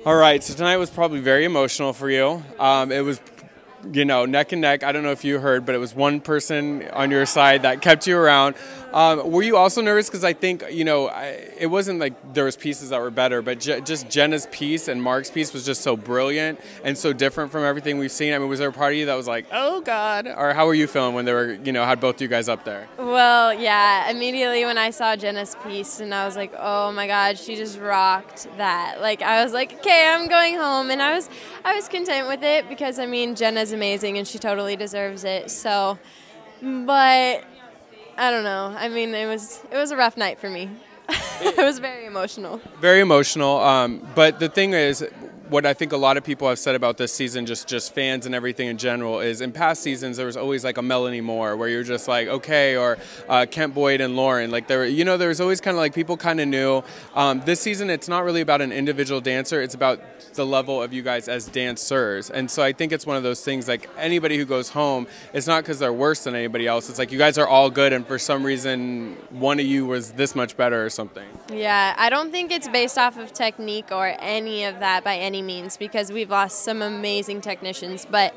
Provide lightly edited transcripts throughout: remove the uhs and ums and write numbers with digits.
All right, so tonight was probably very emotional for you. It was, neck and neck. I don't know if you heard, but it was one person on your side that kept you around. Were you also nervous? Because I think, it wasn't like there was pieces that were better, but just Jenna's piece and Mark's piece was just so brilliant and so different from everything we've seen. I mean, was there a part of you that was like, oh, God? Or how were you feeling when they were, had both you guys up there? Well, yeah, immediately when I saw Jenna's piece, and I was like, oh, my God, she just rocked that. Like, I was like, okay, I'm going home. And I was content with it because, I mean, Jenna's amazing and she totally deserves it. So, but I don't know. I mean, it was a rough night for me. It was very emotional. Very emotional. But the thing is, what I think a lot of people have said about this season, just fans and everything in general, is in past seasons there was always like a Melanie Moore where you're just like, okay, or Kent Boyd and Lauren. Like there was always kind of like people kind of knew. This season it's not really about an individual dancer. It's about the level of you guys as dancers. And so I think it's one of those things like anybody who goes home, it's not because they're worse than anybody else. It's like you guys are all good and for some reason one of you was this much better or something. Yeah, I don't think it's based off of technique or any of that by any means because we've lost some amazing technicians, but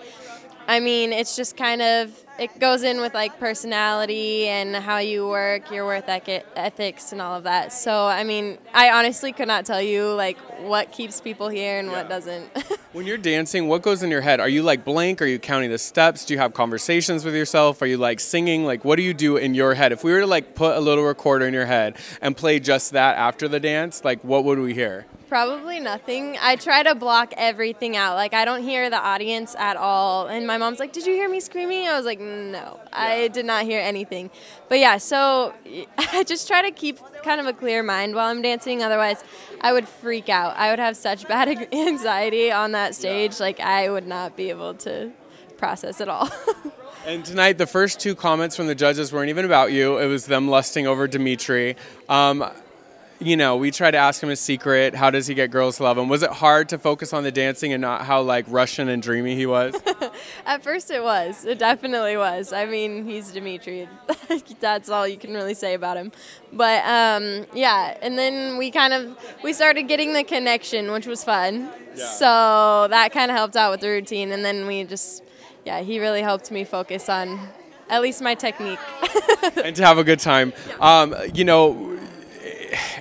I mean it's just kind of, it goes in with like personality and how you work, your work ethics and all of that. So I mean I honestly could not tell you like what keeps people here and what doesn't. When you're dancing, what goes in your head? Are you like blank? Are you counting the steps? Do you have conversations with yourself? Are you like singing? Like what do you do in your head? If we were to like put a little recorder in your head and play just that after the dance, like what would we hear? Probably nothing. I try to block everything out. Like, I don't hear the audience at all. And my mom's like, did you hear me screaming? I was like, no, I did not hear anything. But yeah, so I just try to keep kind of a clear mind while I'm dancing. Otherwise, I would freak out. I would have such bad anxiety on that stage. Like, I would not be able to process it all. And tonight, the first two comments from the judges weren't even about you. It was them lusting over Dimitri. We tried to ask him a secret. How does he get girls to love him? Was it hard to focus on the dancing and not how like Russian and dreamy he was? At first it was. It definitely was. I mean, he's Dimitri. That's all you can really say about him. But yeah, and then we started getting the connection, which was fun. Yeah. So that kind of helped out with the routine. And then he really helped me focus on at least my technique. And to have a good time. Yeah.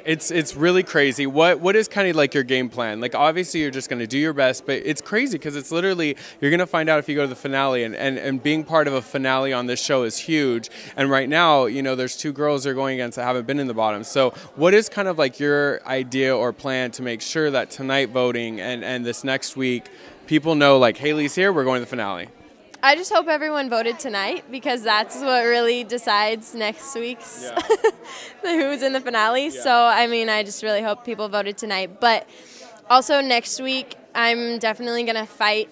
It's really crazy. What is kind of like your game plan? Like obviously you're just going to do your best, but it's crazy because it's literally, you're going to find out if you go to the finale and being part of a finale on this show is huge. And right now, there's two girls they're going against that haven't been in the bottom. So what is kind of like your idea or plan to make sure that tonight voting and this next week, people know like Hayley's here, we're going to the finale? I just hope everyone voted tonight because that's what really decides next week's who's in the finale. Yeah. So, I mean, I just really hope people voted tonight. But also next week, I'm definitely going to fight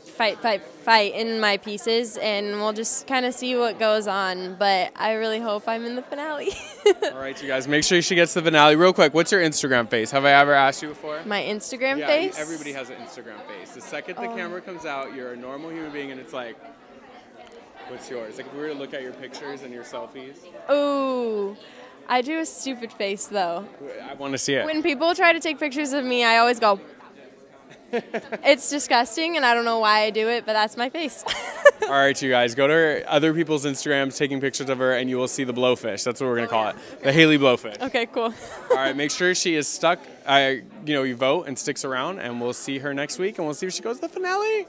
in my pieces, and we'll just kind of see what goes on. But I really hope I'm in the finale. All right, you guys, make sure she gets to the finale. Real quick, what's your Instagram face? Have I ever asked you before? My Instagram face? Everybody has an Instagram face. The second the camera comes out, you're a normal human being, and it's like... What's yours? Like if we were to look at your pictures and your selfies. Ooh, I do a stupid face though. I want to see it. When people try to take pictures of me, I always go. It's disgusting and I don't know why I do it, but that's my face. All right, you guys, go to other people's Instagrams, taking pictures of her, and you will see the blowfish. That's what we're going to call it. The Hayley blowfish. Okay, cool. All right, make sure she is stuck. You vote and sticks around, and we'll see her next week, and we'll see if she goes to the finale.